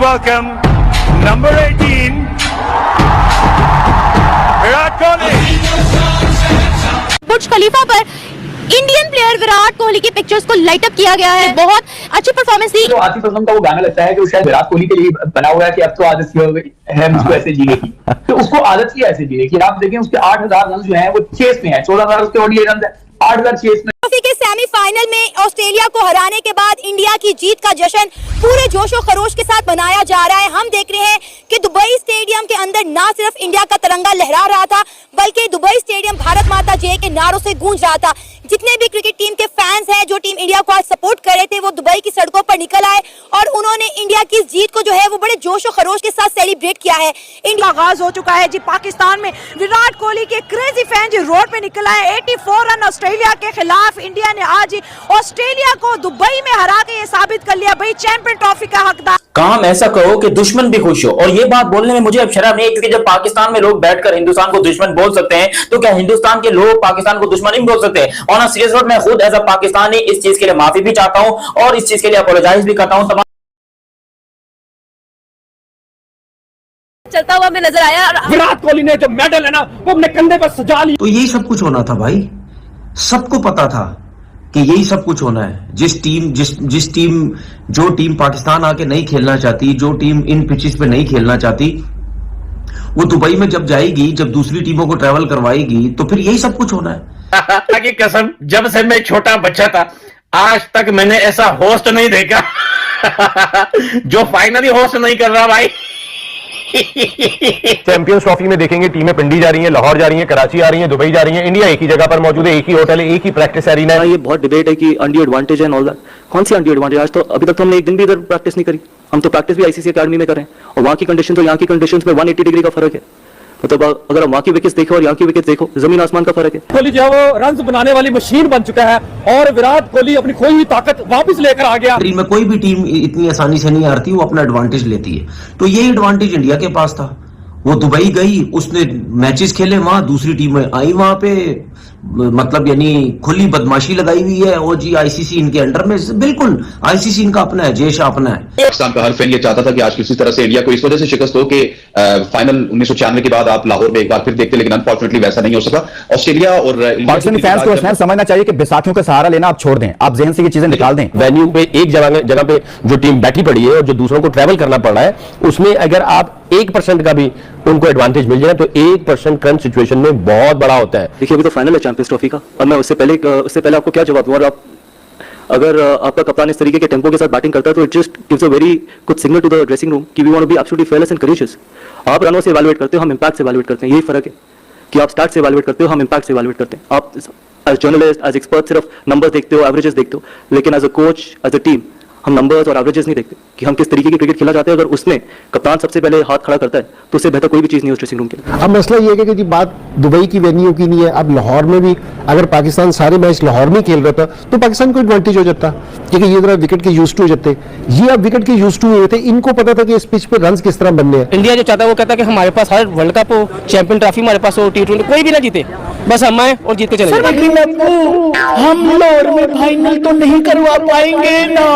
welcome number 18, Virat Kohli. बुर्ज खलीफा पर Indian player Virat Kohli की pictures को लाइट अप किया गया है। बहुत अच्छी परफॉर्मेंस दी। तो आतिफ असलम का वो गाना लगता है कि वो शायद विराट कोहली के लिए बना हुआ है कि अब तो आदत सी हो गई है मुझको ऐसे जीने की। तो उसको आदत सी ऐसे जीने की। आप देखें उसके 8,000 रन जो है वो चेस में है, 14,000 उसके ओडीआई रन है, 8,000 चेस में। ट्रॉफी के सेमीफाइनल में ऑस्ट्रेलिया को हराने के बाद इंडिया की जीत का जश्न पूरे जोशो खरोश के साथ मनाया जा रहा है। हम देख रहे हैं कि दुबई स्टेडियम के अंदर ना सिर्फ इंडिया का तिरंगा लहरा रहा था, बल्कि दुबई स्टेडियम भारत माता जय के नारों से गूंज रहा था। जितने भी क्रिकेट टीम के फैंस हैं जो टीम इंडिया को आज सपोर्ट कर रहे थे, वो दुबई की सड़कों पर निकल आए और उन्होंने इंडिया की जीत को जो है वो बड़े जोशो खरोश के साथ सेलिब्रेट किया है। इंडिया आगाज हो चुका है जी। पाकिस्तान में विराट कोहली के क्रेजी फैन जी रोड पे निकल आए। 84 रन ऑस्ट्रेलिया के खिलाफ इंडिया ने आज ऑस्ट्रेलिया को दुबई में हरा के ये साबित कर लिया भाई चैंपियन ट्रॉफी का हकदार। काम ऐसा करो कि दुश्मन भी खुश हो। और ये बात बोलने में मुझे अब शर्म नहीं है, क्योंकि जब पाकिस्तान में लोग बैठकर हिंदुस्तान को दुश्मन बोल सकते हैं, तो क्या हिंदुस्तान के लोग पाकिस्तान को दुश्मन नहीं बोल सकते? और सीरियस नोट, मैं खुद एज अ पाकिस्तानी इस चीज के लिए माफी भी चाहता हूं और इस चीज के लिए अपोलोजाइज भी करता हूं। चलता हुआ हमें नजर आया। विराट कोहली ने जो मेडल है ना वो अपने कंधे पर सजा लिया। तो यही सब कुछ होना था भाई, सबको पता था कि यही सब कुछ होना है। जो टीम पाकिस्तान आके नहीं खेलना चाहती, जो टीम इन पिचेस पे नहीं खेलना चाहती, वो दुबई में जब जाएगी, जब दूसरी टीमों को ट्रैवल करवाएगी, तो फिर यही सब कुछ होना है। की कसम, जब से मैं छोटा बच्चा था आज तक मैंने ऐसा होस्ट नहीं देखा जो फाइनली होस्ट नहीं कर रहा भाई। चैंपियंस ट्रॉफी में देखेंगे टीमें पिंडी जा रही हैं, लाहौर जा रही हैं, कराची आ रही हैं, दुबई जा रही हैं। इंडिया एक ही जगह पर मौजूद है, एक ही होटल है, एक ही प्रैक्टिस एरिना है। ये बहुत डिबेट है कि undue advantage and all that. कौन सी अनड्यू एडवांटेज? आज तो अभी तक तो हमने एक दिन भी इधर प्रैक्टिस नहीं करी। हम तो प्रैक्टिस भी आईसीसी अकेडमी में कर रहे हैं और वहां की कंडीशन तो यहाँ की कंडीशन में 180 डिग्री का फर्क है। मतलब अगर वहां की विकेट्स देखो और यहाँ की विकेट्स देखो, जमीन आसमान का फर्क है। कोहली जो है वो रन बनाने वाली मशीन बन चुका है और विराट कोहली अपनी खोई हुई ताकत वापस लेकर आ गया। में कोई भी टीम इतनी आसानी से नहीं हारती, वो अपना एडवांटेज लेती है। तो यही एडवांटेज इंडिया के पास था। वो दुबई गई, उसने मैचेस खेले, वहां दूसरी टीमें आई, वहां पे मतलब यानी खुली बदमाशी लगाई हुई है। और जी आईसीसी इनके अंडर में, बिल्कुल आईसीसी इनका अपना है, जेश अपना है। पाकिस्तान का हर फैन ये चाहता था कि आज किसी तरह से इंडिया को इस वजह से शिकस्त हो कि फाइनल 1996 के बाद आप लाहौर में एक बार फिर देखते, लेकिन अनफॉर्चुनेटली वैसा नहीं हो सका। ऑस्ट्रेलिया और पाकिस्तानी फैंस को समझना चाहिए कि बैसाखियों का सहारा लेना आप छोड़ दें, आप जहन से ये चीजें निकाल दें। वेन्यू पे एक जगह पे जो टीम बैठी पड़ी है और जो दूसरों को ट्रैवल करना पड़ रहा है, उसमें अगर आप 1% का भी उनको एडवांटेज मिल जाए तो 1% करंट सिचुएशन में बहुत बड़ा होता है। देखिए अभी तो फाइनल है चैंपियंस ट्रॉफी का, और मैं उससे पहले आपको क्या जवाब दूं? और आप अगर आपका कप्तान इस तरीके के टेंपो के साथ बैटिंग करता है तो it just gives a very good signal to the dressing room कि we want to be absolutely fearless and courageous. आप रनों से इवैल्यूएट करते हो, हम इंपैक्ट से इवैल्यूएट करते हैं। यही फर्क है कि आप स्टार्ट से इवैल्यूएट करते हो, हम इंपैक्ट से इवैल्यूएट करते हैं। आप एज जर्नलिस्ट, एज एक्सपर्ट सिर्फ नंबर देखते हो, एवरेजेस देखते हो, लेकिन as a coach, as a team हम नंबर्स और एवरेजेस नहीं देखते कि हम किस तरीके की क्रिकेट खेलना चाहते हैं। अगर उसमें कप्तान सबसे पहले हाथ खड़ा करता है तो उससे बेहतर कोई भी चीज नहीं है उस ड्रेसिंग रूम के लिए। अब मसला ये है कि बात दुबई की वेन्यू की नहीं है। अब लाहौर में भी अगर पाकिस्तान सारे मैच लाहौर में खेल रहा था तो पाकिस्तान को एडवांटेज हो जाता, क्योंकि ये जरा विकेट के यूज्ड टू हो जाते। ये अब विकेट के यूज्ड टू हुए थे, इनको पता था कि इस पिच पे रन किस तरह बनने हैं। इंडिया जो चाहता है वो कहता है कि हमारे पास हर वर्ल्ड कप हो, चैंपियन ट्रॉफी हमारे पास हो, T20 कोई भी ना जीते, बस हम आए और जीत के चले जाए। हम लाहौर में फाइनल तो नहीं करवा पाएंगे ना।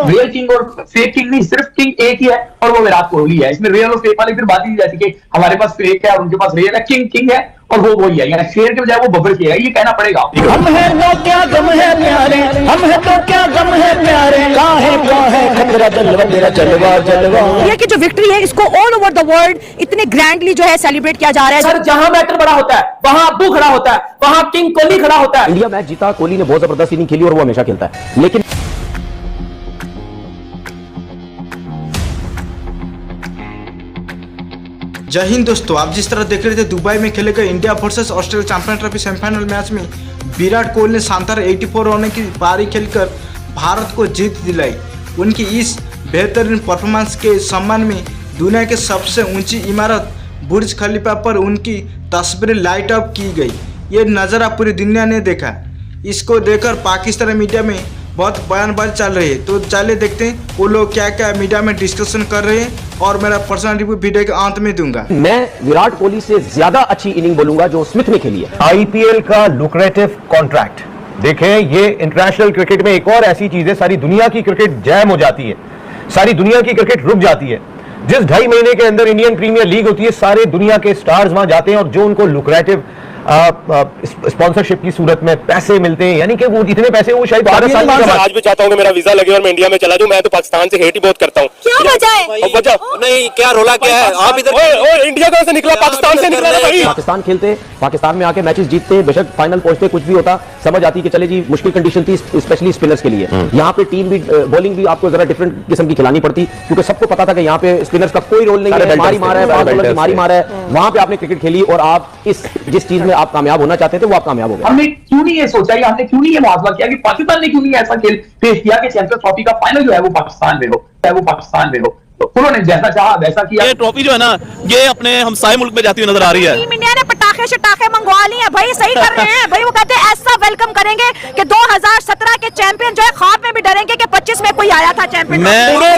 रियल किंग और फेक किंग नहीं, सिर्फ किंग एक ही है और वो विराट कोहली है। इसमें रियल और फेक वाली फिर बात ही नहीं जाती कि हमारे पास फेक है और उनके पास रियल है। किंग किंग है और वो वही है, यानी शेर के बजाय वो बब्बर शेर है, ये कहना पड़ेगा। हम है तो क्या गम है प्यारे, हम है तो क्या गम है प्यारे, काहे खतरा जलवा तेरा जलवा जलवा। ये कि जो विक्ट्री है इसको ऑल ओवर द वर्ल्ड इतने ग्रैंडली जो है सेलिब्रेट किया जा रहा है। सर जहां मैटर बड़ा होता है वहां अब्बू खड़ा होता है, वहां किंग कोहली खड़ा होता है। इंडिया मैच जीता, कोहली ने बहुत जबरदस्त इनिंग खेली और वो हमेशा खेलता है। लेकिन जय हिंद दोस्तों, आप जिस तरह देख रहे थे दुबई में खेले गए India versus Australia champion trophy semifinal match में विराट कोहली ने शानदार 84 रनों की पारी खेलकर भारत को जीत दिलाई। उनकी इस बेहतरीन परफॉर्मेंस के सम्मान में दुनिया के सबसे ऊंची इमारत बुर्ज खलीफा पर उनकी तस्वीरें लाइट अप की गई। ये नज़ारा पूरी दुनिया ने देखा। इसको देखकर पाकिस्तानी मीडिया में बहुत बयानबाजी चल रही है। तो चलिए देखते हैं वो लोग क्या क्या मीडिया में डिस्कशन कर रहे हैं और मेरा पर्सनल रिव्यू वीडियो के अंत में दूंगा। मैं विराट कोहली से ज्यादा अच्छी इनिंग बोलूंगा जो स्मिथ ने खेली है। आईपीएल का लुक्रेटिव कॉन्ट्रैक्ट देखें, ये इंटरनेशनल क्रिकेट में एक और ऐसी चीज है, सारी दुनिया की क्रिकेट जैम हो जाती है सारी दुनिया की क्रिकेट रुक जाती है। जिस 2.5 महीने के अंदर इंडियन प्रीमियर लीग होती है, सारे दुनिया के स्टार्स वहां जाते हैं और जो उनको लुक्रेटिव स्पॉन्सरशिप की सूरत में पैसे मिलते हैं, यानी कि वो इतने पैसे वो शायद आज भी चाहता हूँ कि मेरा वीजा लगे और मैं इंडिया में चला जाऊँ। मैं तो पाकिस्तान से हेट ही बहुत करता हूँ। क्या वजह है? वजह नहीं, क्या रोला क्या है? आप इधर इंडिया कहाँ से निकला? पाकिस्तान से निकला भाई। पाकिस्तान खेलते, पाकिस्तान में आके मैचेस जीतते, बेशक फाइनल पहुंचते, कुछ भी होता, समझ आती कि चले जी मुश्किल कंडीशन थी स्पेशली स्पिनर्स के लिए। यहाँ पे टीम भी बॉलिंग भी आपको जरा डिफरेंट किस्म की खिलानी पड़ती, क्योंकि सबको पता था कि यहाँ पे स्पिनर्स का कोई रोल नहीं है, मारी मारा है, मारी मारा है। वहां पे आपने क्रिकेट खेली और आप जिस चीज में आप कामयाब होना चाहते थे वो आप कामयाब हो गए। हमने क्यों नहीं ये सोचा या हमने क्यों नहीं ये मुआवजा किया कि पाकिस्तान ने क्यों नहीं ऐसा खेल पेश किया कि चैंपियंस ट्रॉफी का फाइनल जो है वो पाकिस्तान में हो, तो उन्होंने जैसा चाहा वैसा किया। ये ट्रॉफी जो है ना, ये अपने हमसाये मुल्क में जाती हुई नजर आ रही है। टीम इंडिया ने पटाखे शटाखे मंगवा लिए हैं भाई, सही कर रहे हैं भाई। वो कहते हैं ऐसा वेलकम करेंगे कि 2017 के चैंपियन जो है ख्वाब में भी डरेंगे कि 25 में कोई आया था चैंपियन। पूरे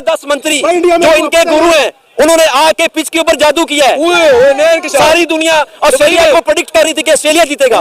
10 मंत्री जो इनके गुरु हैं, उन्होंने आके पिच के ऊपर जादू किया है। सारी दुनिया ऑस्ट्रेलिया को प्रेडिक्ट कर रही थी कि ऑस्ट्रेलिया जीतेगा,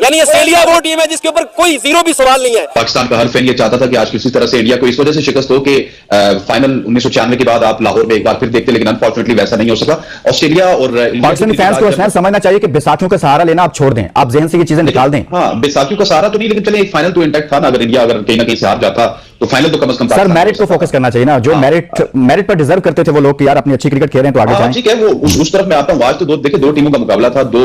यानी ऑस्ट्रेलिया वो टीम है जिसके ऊपर कोई जीरो भी सवाल नहीं है। पाकिस्तान का हर फैन ये चाहता था कि आज किसी तरह से इंडिया को इस वजह से शिकस्त हो कि फाइनल 1996 के बाद आप लाहौर में एक बार फिर देखते, लेकिन अनफॉर्चुनेटली वैसा नहीं हो सका। ऑस्ट्रेलिया और पाकिस्तानी फैंस को समझना चाहिए कि बैसाखियों का सहारा लेना आप छोड़ दें, आप ज़हन से ये चीजें निकाल दें। हाँ, बैसाखियों का सहारा तो नहीं, लेकिन चले एक फाइनल तो इंटैक्ट था ना। अगर इंडिया अगर कहीं ना कहीं से हार जाता तो फाइनल तो कम से कम सर मेरिट को फोकस करना चाहिए ना, जो मेरिट पर डिजर्व करते थे वो लोग कि यार अपनी अच्छी क्रिकेट खेल रहे हैं तो आगे जाएं। ठीक है, वो उस तरफ मैं आता हूं। आज तो दो टीमों का मुकाबला था, दो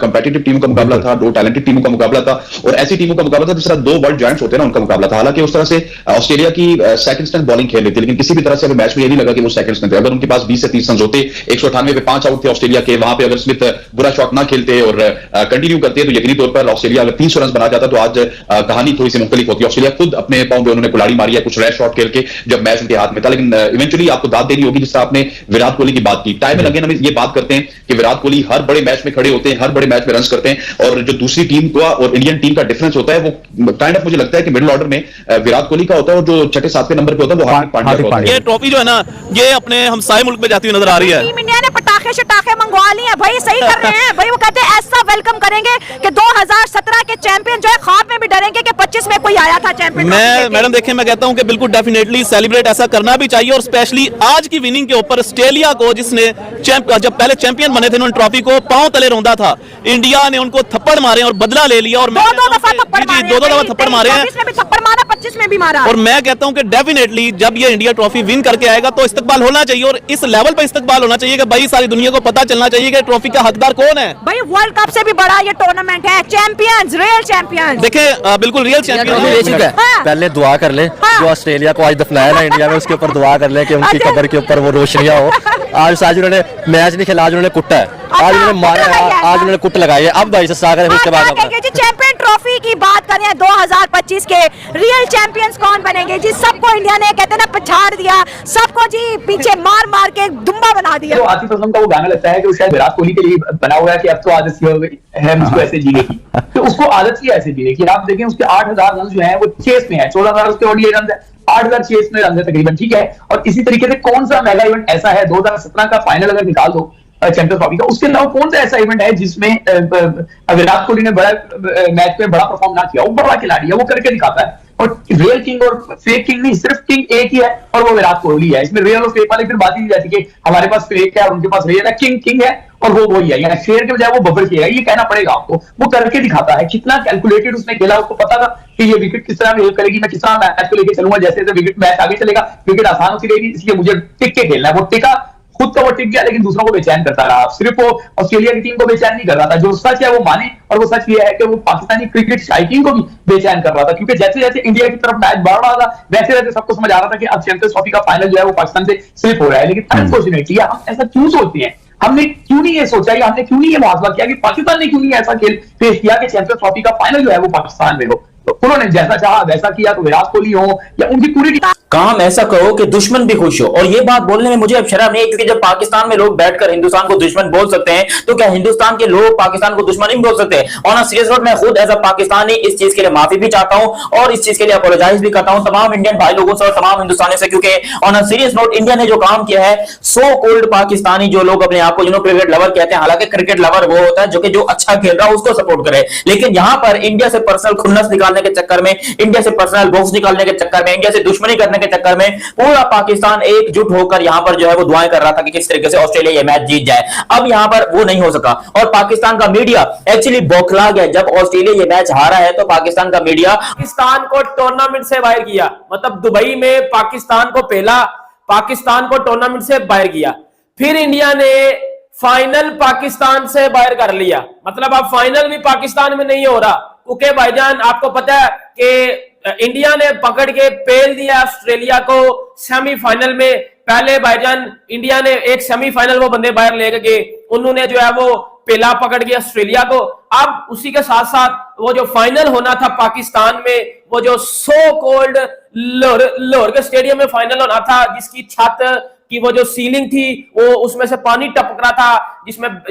कंपेटिटिव टीमों का मुकाबला था, दो टैलेंटेड टीमों का मुकाबला था और ऐसी टीमों का मुकाबला था जिस तरह दो वर्ल्ड जायंट्स होते हैं ना, उनका मुकाबला था। हालांकि उस तरह से ऑस्ट्रेलिया की सेकंड स्ट्रेंथ बॉलिंग खेल रही थी, लेकिन किसी भी तरह से अगर मैच में ये नहीं लगा कि वो सेकंड स्ट्रेंथ है। अगर उनके पास 20 से 30 रन होते, 198 पे 5 आउट थे ऑस्ट्रेलिया के, वहां पे अगर स्मिथ बुरा शॉट ना खेलते और कंटिन्यू करते तो यकीनी तौर पर ऑस्ट्रेलिया अगर 300 रन बना जाता तो आज कहानी थोड़ी सी मुख्तलिफ होती। ऑस्ट्रेलिया खुद अपने पांव पे उन्होंने कुल्हाड़ी मारी है कुछ रैश शॉट खेल के जब मैच उनके हाथ में था, लेकिन इवेंचुअली आपको दाद देनी होगी। जिस तरह आपने विराट कोहली की बात की, टाइम एंड अगेन हम ये बात करते हैं कि विराट कोहली हर बड़े मैच में खड़े होते हैं, हर बड़े मैच में रन्स करते हैं, और जो दूसरी टीम का और इंडियन टीम का डिफरेंस होता है वो काइंड ऑफ मुझे लगता है कि मिडिल ऑर्डर में विराट कोहली का होता है और जो छठे सातवें नंबर पे होता है वो हार्दिक पांड्या का होता है। ये ट्रॉफी जो है ना, ये अपने हमसाये मुल्क में जाती हुई नजर आ रही है। टीम इंडिया ने पटाखे शटाखे मंगवा लिए हैं भाई, सही कर रहे हैं भाई। वो कहते हैं ऐसा वेलकम करेंगे कि 2017 के चैंपियन जो है ख्वाब में भी डरेंगे कि 25 में कोई आया था चैंपियन। मैं मैडम देखें, मैं कहता हूं कि बिल्कुल डेफिनेटली सेलिब्रेट ऐसा करना भी चाहिए, और स्पेशली आज की विनिंग के ऊपर ऑस्ट्रेलिया को, जिसने जब पहले चैंपियन बने थे उन्होंने ट्रॉफी को पांव तले रौंदा था, इंडिया ने उनको थप्पड़ मारे और बदला ले लिया, और दो दफा थप्पड़ मारे हैं, 25 में भी मारा। और मैं कहता हूं कि डेफिनेटली जब ये इंडिया ट्रॉफी विन करके आएगा तो इस्तकबाल होना चाहिए, और इस लेवल पर इस्तकबाल होना चाहिए कि भाई सारी दुनिया को पता चलना चाहिए कि ट्रॉफी का हकदार कौन है। भाई वर्ल्ड कप से भी बड़ा ये टूर्नामेंट है, चैंपियंस, रियल चैंपियंस। देखिए बिल्कुल रियल चैंपियन। पहले दुआ कर ले, जो ऑस्ट्रेलिया को आज दफनाया ना इंडिया में, उसके ऊपर दुआ कर ले कि उनकी कब्र के ऊपर वो रोशनियां हो। आज उन्होंने मैच नहीं खेला, आज उन्होंने कुट्टा है, आज उन्होंने मारा है, आज उन्होंने कुट लगाई है। अब भाई से सागर है, उसके बाद चैंपियन ट्रॉफी की बात करें 2025 के रियल चैंपियंस कौन बनेंगे जी? सबको इंडिया ने कहते ना पछाड़ दिया, सबको जी पीछे मार मार के दुम्बा बना दिया। तो आतिफ असलम का वो गाना लगता है कि वो शायद विराट कोहली के लिए बना हुआ है कि अब तो आदत सी हो गई है मुझको ऐसे जीने की, तो उसको आदत सी ऐसे जीने की। आप देखें उसके 8000 रन जो है वो चेस में है, 14000 उसके ओडीआई रन है, 8000 चेस में रन है तकरीबन, ठीक है। और इसी तरीके से कौन सा मेगा इवेंट ऐसा है 2017 का फाइनल अगर निकाल दो चैंपियंस ट्रॉफी का, उसके अलावा कौन सा ऐसा इवेंट है जिसमें विराट कोहली ने बड़ा मैच में बड़ा परफॉर्म ना किया? वो बड़ा खिलाड़ी है, वो करके दिखाता है। और रियल किंग और फेक किंग नहीं, सिर्फ किंग एक ही है और वो विराट कोहली है। इसमें रियल और फेक वाली फिर बात ही नहीं जाती कि हमारे पास फेक है और उनके पास रियल है। किंग किंग है और वो वही है, यानी शेर के बजाय वो बब्बर किया है, ये कहना पड़ेगा आपको। वो करके दिखाता है, कितना कैलकुलेटेड उसने खेला, उसको पता था कि ये विकेट किस तरह हेल्प करेगी, मैं किस तरह मैच को लेकर चलूंगा, जैसे जैसे विकेट मैच आगे चलेगा विकेट आसान होती रहेगी, इसलिए मुझे टिक के खेलना है। वो टिका, खुद तो वो टिक गया लेकिन दूसरों को बेचैन करता रहा। सिर्फ वो ऑस्ट्रेलिया की टीम को बेचैन नहीं कर रहा था, जो सच है वो माने, और वो सच ये है कि वो पाकिस्तानी क्रिकेट शायकीन को भी बेचैन कर रहा था, क्योंकि जैसे जैसे इंडिया की तरफ मैच बढ़ रहा था वैसे वैसे सबको समझ आ रहा था कि अब चैंपियंस ट्रॉफी का फाइनल जो है वो पाकिस्तान से स्लिप हो रहा है। लेकिन अनफॉर्चुनेटली हम ऐसा क्यों सोचते हैं? हमने क्यों नहीं ये सोचा या हमने क्यों नहीं ये मुआवजा किया कि पाकिस्तान ने क्यों नहीं ऐसा खेल पेश किया कि चैंपियंस ट्रॉफी का फाइनल जो है वो पाकिस्तान में हो? तो उन्होंने जैसा चाहा वैसा किया, तो विराट कोहली हो या उनकी पूरी काम ऐसा करो कि दुश्मन भी खुश हो। और ये बात बोलने में मुझे अब शर्म नहीं है, क्योंकि जब पाकिस्तान में लोग बैठकर हिंदुस्तान को दुश्मन बोल सकते हैं, तो क्या हिंदुस्तान के लोग पाकिस्तान को दुश्मन नहीं बोल सकते? ऑन सीरियस नोट, मैं खुद एज अ पाकिस्तानी इस चीज के लिए माफी भी चाहता हूं और इस चीज के लिए अपोलोजाइज भी करता हूं तमाम इंडियन भाई लोगों से और तमाम हिंदुस्तानियों से, क्योंकि ऑन सीरियस नोट इंडिया ने जो काम किया है, सो कोल्ड पाकिस्तानी जो लोग अपने आप को क्रिकेट लवर कहते हैं, हालांकि क्रिकेट लवर वो होता है जो कि जो अच्छा खेल रहा है उसको सपोर्ट करे, लेकिन यहां पर इंडिया से पर्सनल खुन्नस निकालने करने के चक्कर में, इंडिया से पर्सनल बॉक्स निकालने के चक्कर में, इंडिया से दुश्मनी करने के चक्कर में पूरा पाकिस्तान एकजुट होकर यहां पर जो है वो दुआएं कर रहा था कि किस तरीके से ऑस्ट्रेलिया ये मैच जीत जाए। अब यहां पर वो नहीं हो सका और पाकिस्तान का मीडिया एक्चुअली बौखला गया। जब ऑस्ट्रेलिया ये मैच हारा है तो पाकिस्तान का मीडिया पाकिस्तान को टूर्नामेंट से बाहर किया, मतलब दुबई में पाकिस्तान को टूर्नामेंट से बाहर किया। फिर इंडिया ने फाइनल पाकिस्तान से बाहर कर लिया, मतलब अब फाइनल भी पाकिस्तान में नहीं हो रहा क्योंकि भाईजान आपको पता है कि इंडिया ने पकड़ के पेल दिया ऑस्ट्रेलिया को सेमीफाइनल में। पहले भाईजान इंडिया ने एक सेमीफाइनल वो बंदे बाहर ले गए, उन्होंने जो है वो पेला पकड़ गया ऑस्ट्रेलिया को। अब उसी के साथ साथ वो जो फाइनल होना था पाकिस्तान में, वो जो सो कोल्ड लाहौर के स्टेडियम में फाइनल होना था, जिसकी छत की वो जो सीलिंग थी वो उसमें से पानी टपक रहा था,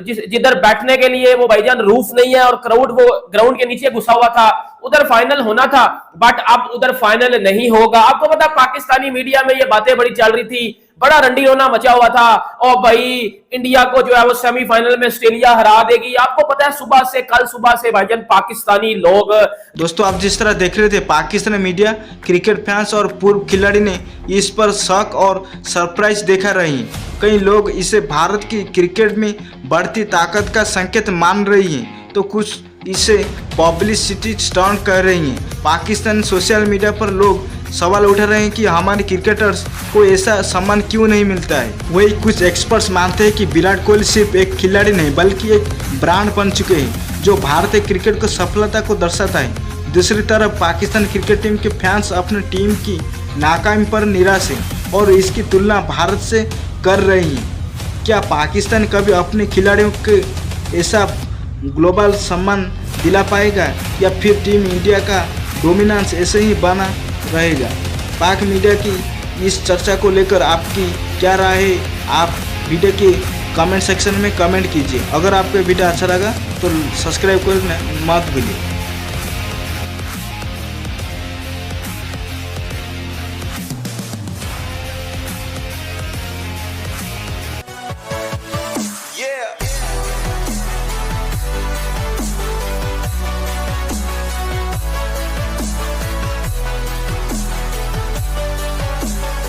जिधर बैठने के लिए वो भाईजान रूफ नहीं है और क्राउड वो ग्राउंड के नीचे घुसा हुआ था, उधर फाइनल होना था। बट अब उधर फाइनल नहीं होगा। आपको पता पाकिस्तानी मीडिया में ये बातें बड़ी चल रही थी, बड़ा रंडी रोना मचा हुआ था और भाई इंडिया को जो है वो सेमीफाइनल में ऑस्ट्रेलिया हरा देगी। आपको पता है कल सुबह से भाईजान पाकिस्तानी लोग, दोस्तों आप जिस तरह देख रहे थे, पाकिस्तानी मीडिया, क्रिकेट फैंस और पूर्व खिलाड़ी ने इस पर शक और सरप्राइज देखा रही हैं। कई लोग इसे भारत की क्रिकेट में बढ़ती ताकत का संकेत मान रही हैं, तो कुछ इसे पब्लिसिटी स्टंट कह रही हैं। पाकिस्तान सोशल मीडिया पर लोग सवाल उठा रहे हैं कि हमारे क्रिकेटर्स को ऐसा सम्मान क्यों नहीं मिलता है। वही कुछ एक्सपर्ट्स मानते हैं कि विराट कोहली सिर्फ एक खिलाड़ी नहीं बल्कि एक ब्रांड बन चुके हैं जो भारतीय क्रिकेट को सफलता को दर्शाता है। दूसरी तरफ पाकिस्तान क्रिकेट टीम के फैंस अपनी टीम की नाकामी पर निराश हैं और इसकी तुलना भारत से कर रही हैं। क्या पाकिस्तान कभी अपने खिलाड़ियों के ऐसा ग्लोबल सम्मान दिला पाएगा या फिर टीम इंडिया का डोमिनेंस ऐसे ही बना रहेगा? पाक मीडिया की इस चर्चा को लेकर आपकी क्या राय है? आप वीडियो के कमेंट सेक्शन में कमेंट कीजिए। अगर आपको वीडियो अच्छा लगा तो सब्सक्राइब करना मत भूलिए।